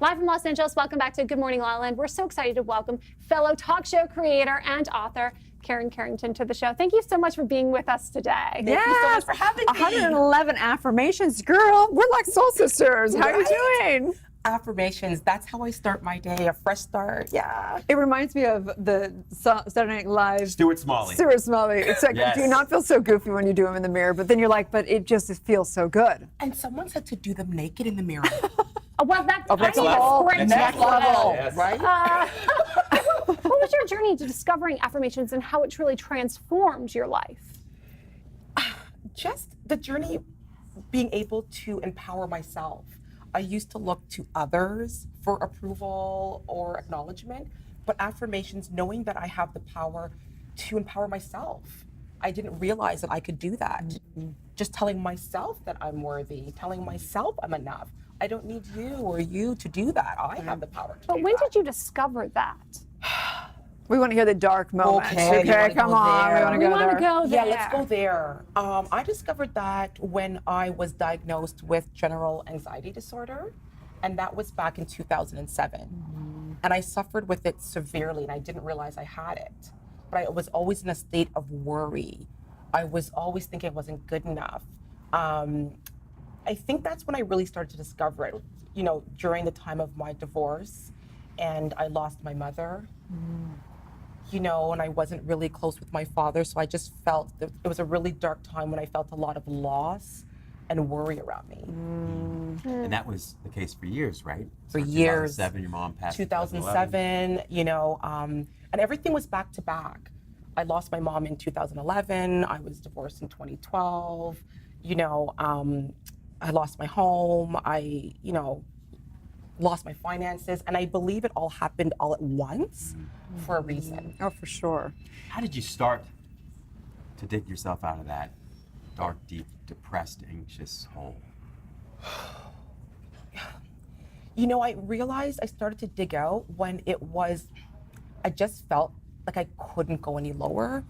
Live from Los Angeles, welcome back to Good Morning LaLa. We're so excited to welcome fellow talk show creator and author Carrington to the show. Thank you so much for being with us today. Thank you so much for having me. 111 affirmations, girl. We're like soul sisters. How are you doing? Affirmations, that's how I start my day, a fresh start. Yeah. It reminds me of the Saturday Night Live. Stuart Smalley. It's like, Yes. do you not feel so goofy when you do them in the mirror? But then you're like, but it just feels so good. And someone said to do them naked in the mirror. Well, that's next level. great. Next level, Yes. right? What was your journey to discovering affirmations and how it truly transformed your life? Just the journey, being able to empower myself. I used to look to others for approval or acknowledgement, but affirmations, knowing that I have the power to empower myself. I didn't realize that I could do that. Mm-hmm. Just telling myself that I'm worthy, telling myself I'm enough. I don't need you or you to do that. I have the power to do But when that. did you discover that? We want to hear the dark moments. Okay, you wanna come go on. there. We want to We go want to there. go there. Yeah, let's go there. I discovered that when I was diagnosed with general anxiety disorder, and that was back in 2007. Mm-hmm. And I suffered with it severely, and I didn't realize I had it. But I was always in a state of worry. I was always thinking I wasn't good enough. I think that's when I really started to discover it, during the time of my divorce, and I lost my mother. And I wasn't really close with my father, so I just felt that it was a really dark time when I felt a lot of loss and worry around me. And that was the case for years, right? For years. 2007, your mom passed. in 2007, and everything was back to back. I lost my mom in 2011. I was divorced in 2012. I lost my home. I, lost my finances, and I believe it all happened all at once for a reason. Oh, for sure. How did you start to dig yourself out of that dark, deep, depressed, anxious hole? I realized I started to dig out when I just felt like I couldn't go any lower.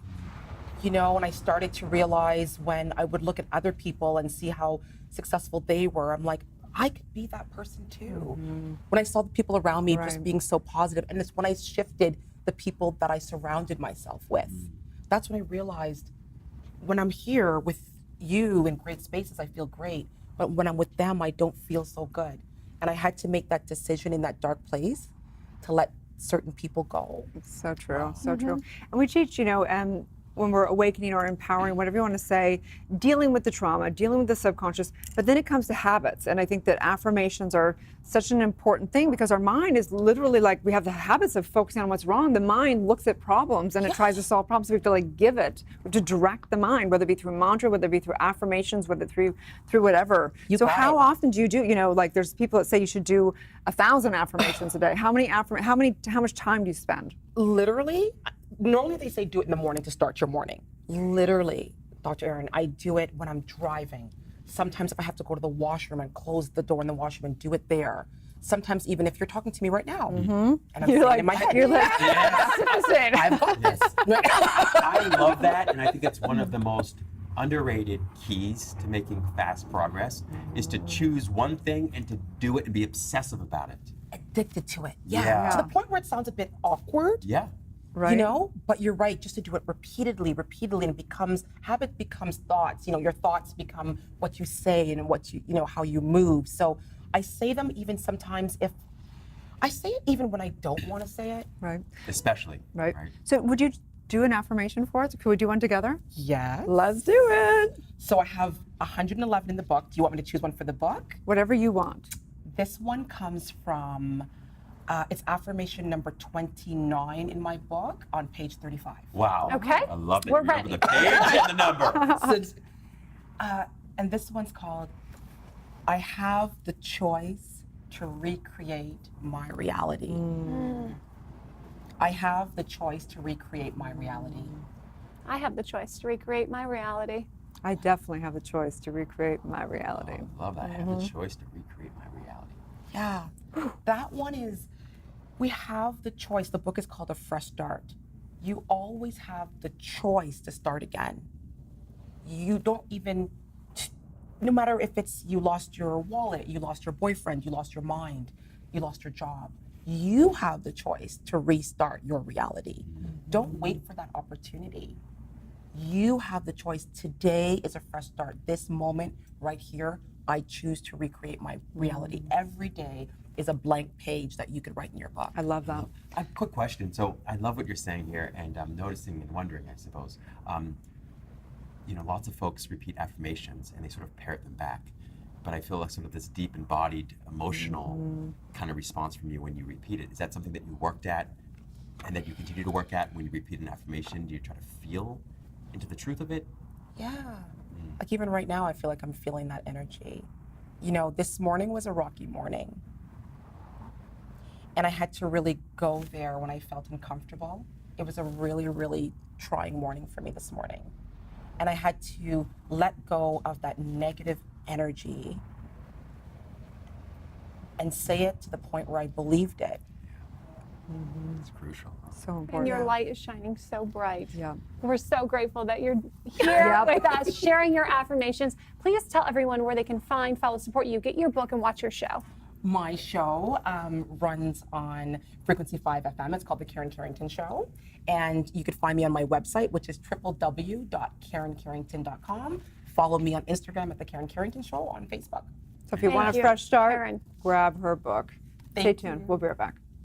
And I started to realize when I would look at other people and see how successful they were, I'm like, I could be that person too. Mm-hmm. When I saw the people around me just being so positive, and it's when I shifted the people that I surrounded myself with. That's when I realized when I'm here with you in great spaces, I feel great. But when I'm with them, I don't feel so good. And I had to make that decision in that dark place to let certain people go. It's so true, so true. And we teach, when we're awakening or empowering, whatever you want to say, dealing with the trauma, dealing with the subconscious, but then it comes to habits. And I think that affirmations are such an important thing because our mind is literally like, we have the habits of focusing on what's wrong. The mind looks at problems and it tries to solve problems. So we have to give it, we have to direct the mind, whether it be through mantra, whether it be through affirmations, whether through whatever. So how often do you do, there's people that say you should do 1,000 affirmations a day. How much time do you spend? Literally, normally they say do it in the morning to start your morning. Literally, Dr. Erin, I do it when I'm driving. Sometimes if I have to go to the washroom and close the door in the washroom and do it there. Sometimes even if you're talking to me right now, and I'm saying it in my head. You're like, I've got this. I love that, and I think it's one of the most underrated keys to making fast progress is to choose one thing and to do it and be obsessive about it. Addicted to it. Yeah. To the point where it sounds a bit awkward. Yeah. Right. But you're right, just to do it repeatedly, and habit becomes thoughts. Your thoughts become what you say and what how you move. So I say them even sometimes I say it even when I don't want to say it. Right. Especially. Right. So would you do an affirmation for us? Could we do one together? Yes. Let's do it. So I have 111 in the book. Do you want me to choose one for the book? Whatever you want. This one comes from, it's affirmation number 29 in my book on page 35. Wow. Okay. I love it. We're Remember ready. the page and the number. And this one's called, I have the choice to recreate my reality. I have the choice to recreate my reality. I have the choice to recreate my reality. I definitely have the choice to recreate my reality. I love that. I have the choice to recreate my reality. Yeah, that one is, we have the choice. The book is called A Fresh Start. You always have the choice to start again. You don't even, no matter if it's you lost your wallet, you lost your boyfriend, you lost your mind, you lost your job. You have the choice to restart your reality. Don't wait for that opportunity. You have the choice. Today is a fresh start. This moment right here, I choose to recreate my reality. Every day is a blank page that you could write in your book. I love that. A quick question. So I love what you're saying here, and I'm noticing and wondering, I suppose. Lots of folks repeat affirmations and they sort of parrot them back. But I feel like sort of this deep embodied emotional kind of response from you when you repeat it. Is that something that you worked at and that you continue to work at when you repeat an affirmation? Do you try to feel into the truth of it? Yeah. Like even right now, I feel like I'm feeling that energy. This morning was a rocky morning. And I had to really go there when I felt uncomfortable. It was a really, really trying morning for me this morning. And I had to let go of that negative energy and say it to the point where I believed it. It's crucial. So important. And your light is shining so bright. Yeah. We're so grateful that you're here with us, sharing your affirmations. Please tell everyone where they can find, follow, support you, get your book, and watch your show. My show runs on Frequency 5 FM. It's called The Carrington Show. And you could find me on my website, which is www.karencarrington.com. Follow me on Instagram at The Carrington Show, on Facebook. So if you want a Thank you, fresh start, Erin. grab her book. Stay Thank tuned. you. We'll be right back.